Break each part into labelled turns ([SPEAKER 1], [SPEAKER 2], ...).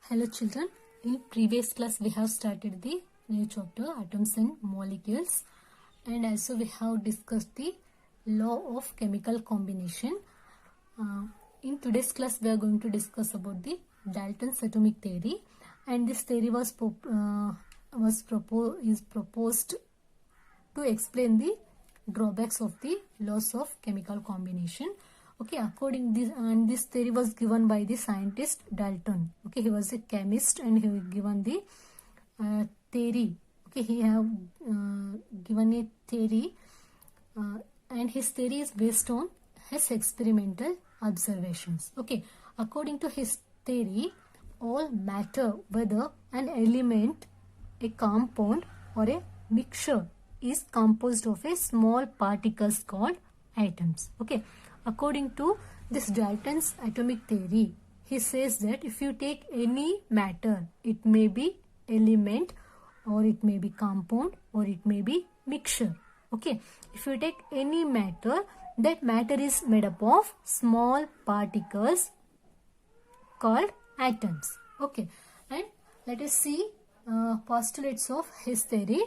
[SPEAKER 1] Hello children, in previous class we have started the new chapter atoms and molecules, and also we have discussed the law of chemical combination. In today's class we are going to discuss about the Dalton's atomic theory, and this theory was proposed to explain the drawbacks of the laws of chemical combination. Okay, according this theory was given by the scientist Dalton. Okay, he was a chemist and he given the theory. Okay, he have given a theory, and his theory is based on his experimental observations. Okay, according to his theory, all matter, whether an element, a compound or a mixture, is composed of a small particles called atoms. Okay, according to this Dalton's atomic theory, he says that if you take any matter, it may be element or it may be compound or it may be mixture. Okay, if you take any matter, that matter is made up of small particles called atoms. Okay, and let us see postulates of his theory.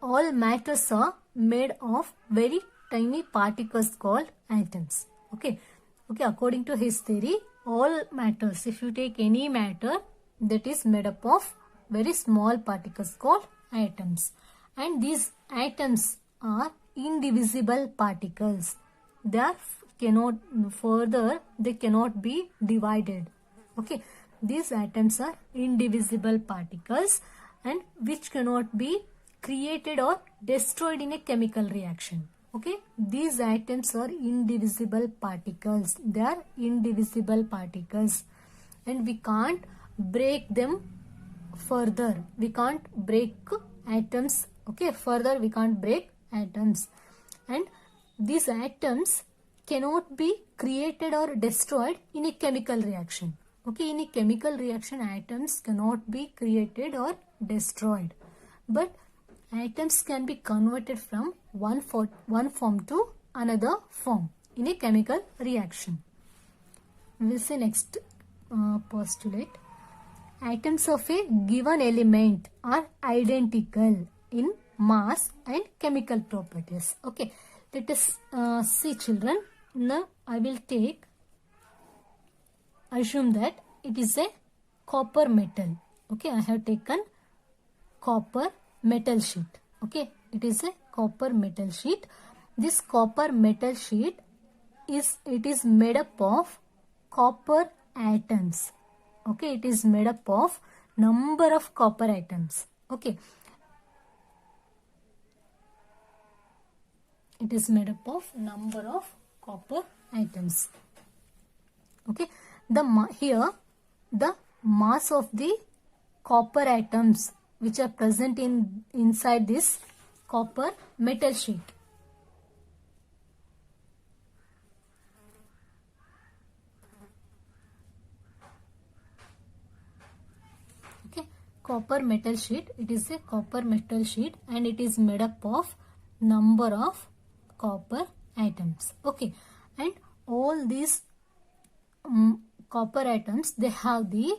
[SPEAKER 1] All matters are made of very tiny particles called atoms. Okay, according to his theory, all matters, if you take any matter, that is made up of very small particles called atoms, and these atoms are indivisible particles. They cannot be divided. Okay, these atoms are indivisible particles and which cannot be created or destroyed in a chemical reaction. Okay, these atoms are indivisible particles. They are indivisible particles and we can't break them further. We can't break atoms. Okay, further we can't break atoms, and these atoms cannot be created or destroyed in a chemical reaction. Okay, in a chemical reaction, atoms cannot be created or destroyed, but atoms can be converted from one form to another form in a chemical reaction. We will see next postulate. Atoms of a given element are identical in mass and chemical properties. Okay, let us see children. Now I will assume that it is a copper metal. Okay, I have taken copper metal sheet. Okay, it is a copper metal sheet. This copper metal sheet is made up of copper atoms. Okay, it is made up of number of copper atoms. Okay, it is made up of number of copper atoms. Okay, here the mass of the copper atoms which are present inside this copper metal sheet. Okay, copper metal sheet. It is a copper metal sheet and it is made up of number of copper atoms. Okay, and all these copper atoms, they have the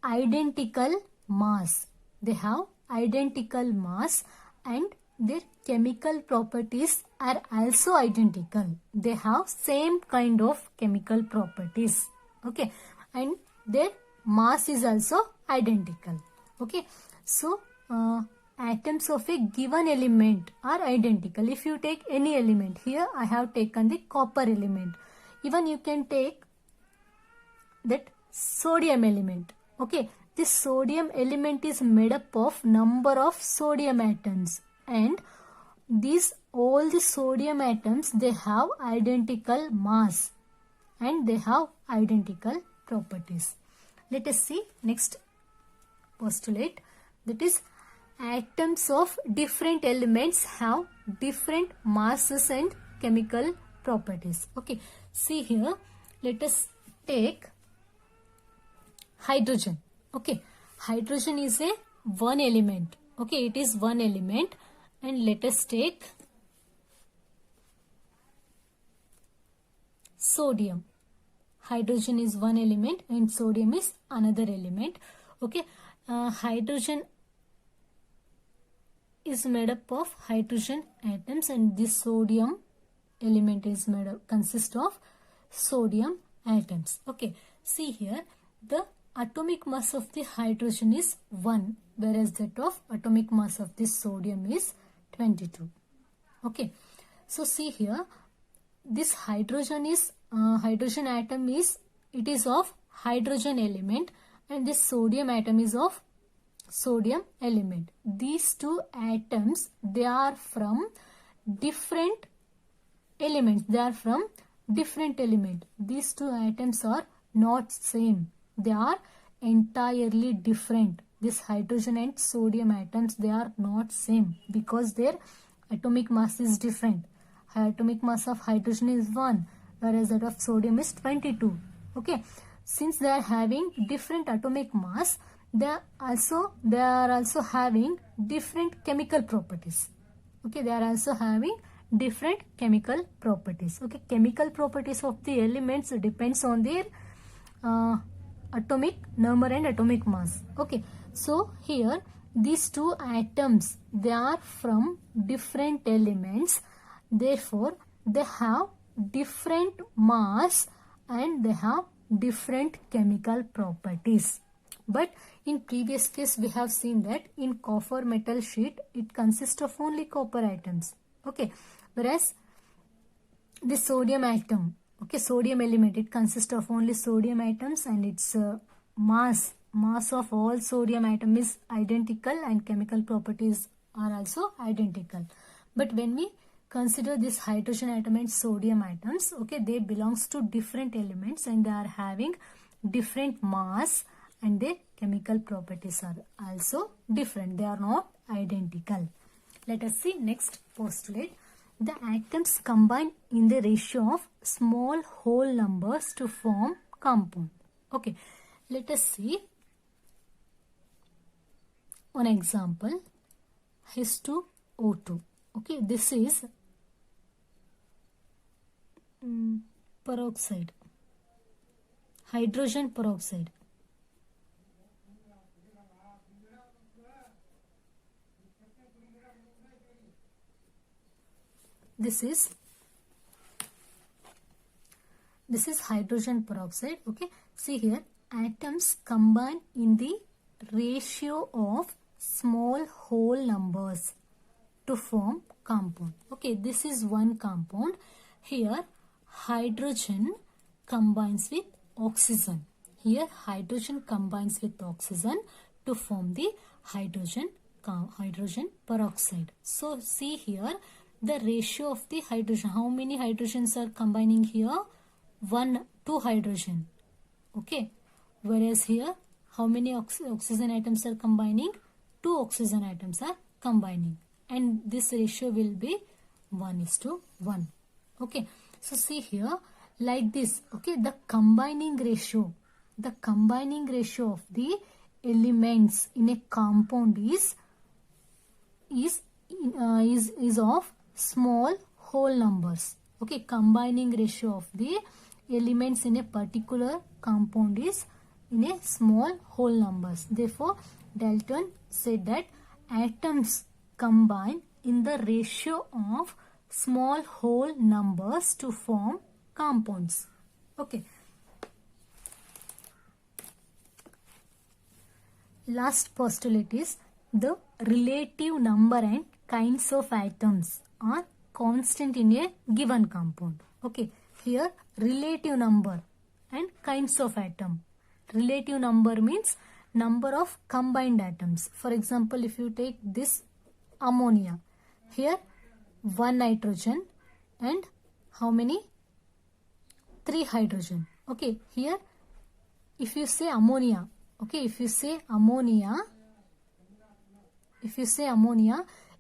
[SPEAKER 1] identical mass. They have identical mass and their chemical properties are also identical. They have same kind of chemical properties. Okay, and their mass is also identical. Okay, so atoms of a given element are identical. If you take any element, here I have taken the copper element. Even you can take that sodium element. Okay, this sodium element is made up of number of sodium atoms, and all the sodium atoms, they have identical mass and they have identical properties. Let us see next postulate, that is atoms of different elements have different masses and chemical properties. Okay, see here, let us take hydrogen. Okay, hydrogen is a one element. Okay, it is one element, and let us take sodium. hydrogen is one element and sodium is another element. Okay, hydrogen is made up of hydrogen atoms and this sodium element is consists of sodium atoms. Okay, see here, the atomic mass of the hydrogen is 1, whereas that of atomic mass of this sodium is 22. Okay, so see here, this hydrogen is hydrogen atom is, it is of hydrogen element and this sodium atom is of sodium element. These two atoms, they are from different elements. They are from different element. These two atoms are not same. They are entirely different. This hydrogen and sodium atoms, they are not same because their atomic mass is different. Atomic mass of hydrogen is 1, whereas that of sodium is 22. Okay, since they are having different atomic mass, they are also having different chemical properties. Okay, they are also having different chemical properties. Okay, chemical properties of the elements depends on their atomic number and atomic mass. Okay, so here these two atoms, they are from different elements, therefore they have different mass and they have different chemical properties. But in previous case we have seen that in copper metal sheet it consists of only copper atoms. Okay, whereas the sodium atom, okay, sodium element, it consists of only sodium atoms and its mass of all sodium atom is identical and chemical properties are also identical. But when we consider this hydrogen atom and sodium atoms, okay, they belongs to different elements and they are having different mass and their chemical properties are also different. They are not identical. Let us see next postulate. The atoms combine in the ratio of small whole numbers to form compound. Okay, let us see one example. H2O2. Okay, this is peroxide, hydrogen peroxide. This is hydrogen peroxide. Okay, see here, atoms combine in the ratio of small whole numbers to form compound. Okay, this is one compound. Here hydrogen combines with oxygen. Here hydrogen combines with oxygen to form the hydrogen peroxide. So see here, the ratio of the hydrogen, how many hydrogens are combining here? 2 hydrogen. Okay, whereas here how many oxygen atoms are combining? 2 oxygen atoms are combining, and this ratio will be 1:1. Okay, so see here, like this. Okay, the combining ratio of the elements in a compound is of small whole numbers. Okay, combining ratio of the elements in a particular compound is in a small whole numbers. Therefore, Dalton said that atoms combine in the ratio of small whole numbers to form compounds. Okay. Last postulate is the relative number and kinds of atoms are constant in a given compound. Okay, here relative number and kinds of atom. Relative number means number of combined atoms. For example, if you take this ammonia, here 1 nitrogen and how many? 3 hydrogen. Okay, here if you say ammonia, okay, if you say ammonia,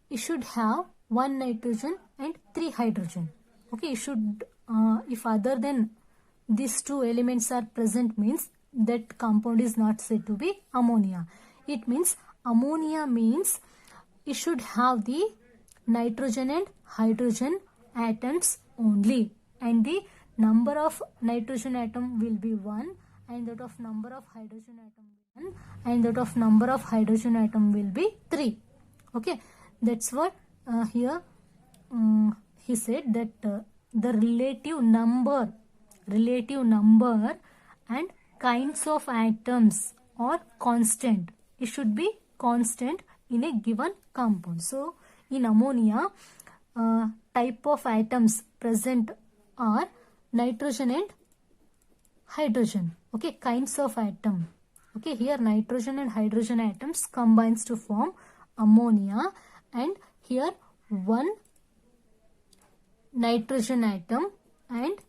[SPEAKER 1] it should have 1 nitrogen and 3 hydrogen. Okay, it should, if other than these 2 elements are present, means that compound is not said to be ammonia. It means ammonia means it should have the nitrogen and hydrogen atoms only, and the number of nitrogen atom will be 1 and that of number of hydrogen atom 1 and that of number of hydrogen atom will be 3. Okay, that's what here he said that the relative number and kinds of atoms are constant. It should be constant in a given compound. So in ammonia, type of atoms present are nitrogen and hydrogen. Okay, kinds of atom. Okay, here nitrogen and hydrogen atoms combines to form ammonia, and here one nitrogen atom and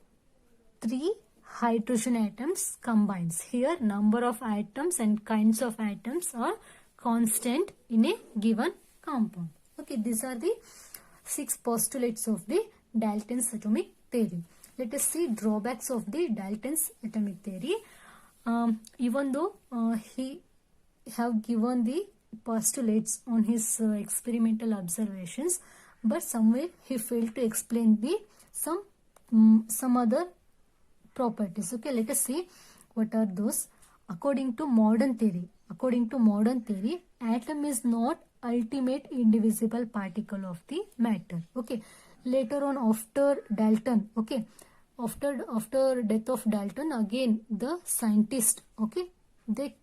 [SPEAKER 1] 3 hydrogen atoms combines. Here number of atoms and kinds of atoms are constant in a given compound. Okay, these are the 6 postulates of the Dalton's atomic theory. Let us see drawbacks of the Dalton's atomic theory. Even though he have given the postulates on his experimental observations, but somewhere he failed to explain the some other properties. Okay, let us see what are those. According to modern theory, atom is not ultimate indivisible particle of the matter. Okay, later on after Dalton, okay, after death of Dalton, again the scientists, okay, they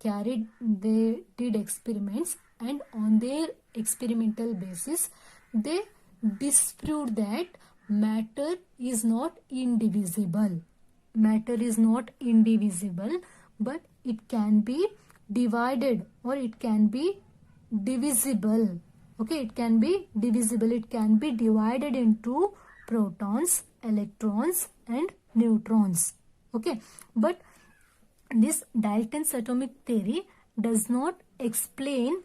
[SPEAKER 1] did experiments, and on their experimental basis they disproved that matter is not indivisible. Matter is not indivisible, but it can be divided or it can be divisible. Okay, it can be divisible. It can be divided into protons, electrons and neutrons. Okay, but this Dalton's atomic theory does not explain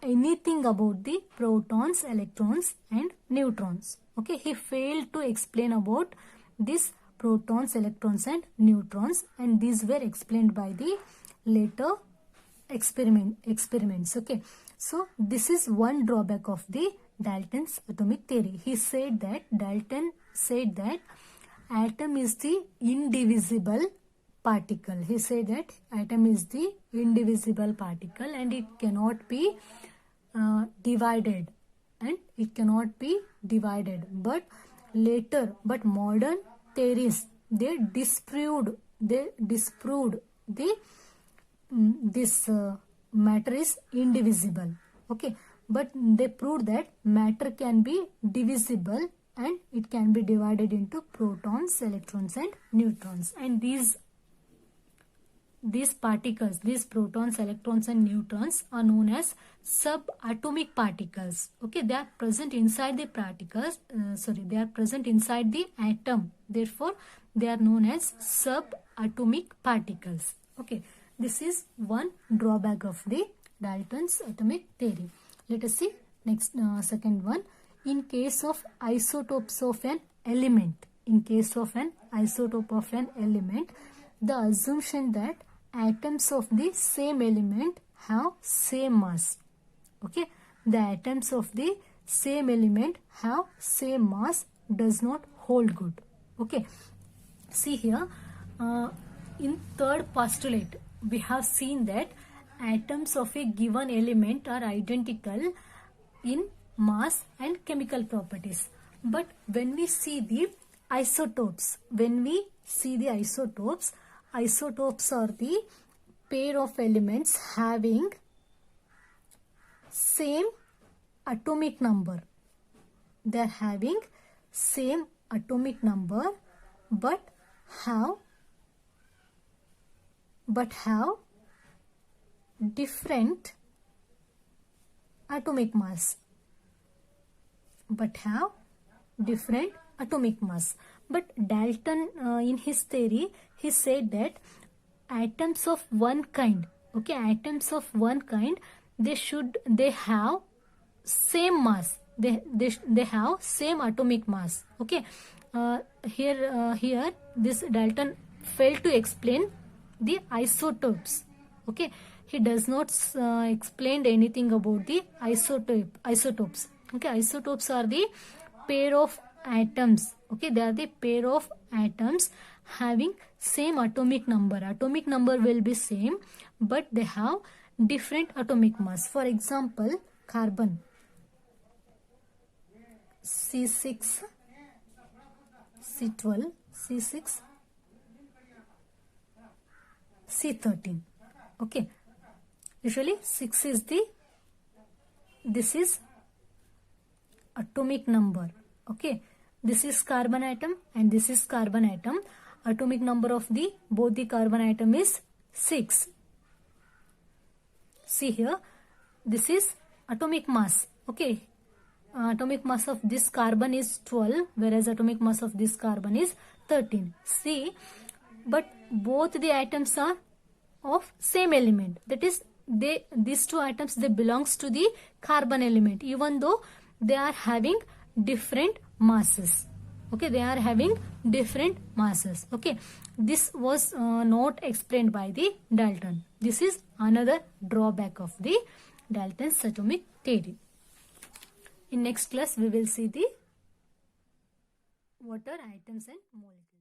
[SPEAKER 1] anything about the protons, electrons and neutrons. Okay, he failed to explain about this protons, electrons and neutrons, and these were explained by the later experiments. Okay, so this is one drawback of the Dalton's atomic theory. Dalton said that atom is the indivisible particle. He said that atom is the indivisible particle and it cannot be divided, but modern theories, they disproved the this matter is indivisible. Okay, but they proved that matter can be divisible and it can be divided into protons, electrons and neutrons, and these particles, these protons, electrons and neutrons are known as subatomic particles. Okay, they are present inside the they are present inside the atom, therefore they are known as subatomic particles. Okay, this is one drawback of the Dalton's atomic theory. Let us see next second one. In case of isotopes of an element, the assumption that atoms of the same element have same mass. Okay, the atoms of the same element have same mass does not hold good. Okay, see here in third postulate we have seen that atoms of a given element are identical in mass and chemical properties, but when we see the isotopes, isotopes are the pair of elements having same atomic number. They are having same atomic number but have different atomic mass. But Dalton in his theory, he said that atoms of one kind, they have same mass, they have same atomic mass. Okay, here this Dalton failed to explain the isotopes. Okay, he does not explain anything about the isotopes. Okay, isotopes are the pair of atoms Okay, they are the pair of atoms having same atomic number. Atomic number will be same, but they have different atomic mass. For example, carbon C6, C12, C6, C13. Okay, usually 6 is this is atomic number. Okay, this is carbon atom and this is carbon atom. Atomic number of both the carbon atom is 6. See here, this is atomic mass. Okay, atomic mass of this carbon is 12, whereas atomic mass of this carbon is 13. See, but both the atoms are of same element. That is, these two atoms, they belongs to the carbon element, even though they are having different masses. Okay, they are having different masses. Okay, this was not explained by the Dalton. This is another drawback of the Dalton's atomic theory. In next class, we will see the water atoms and molecules.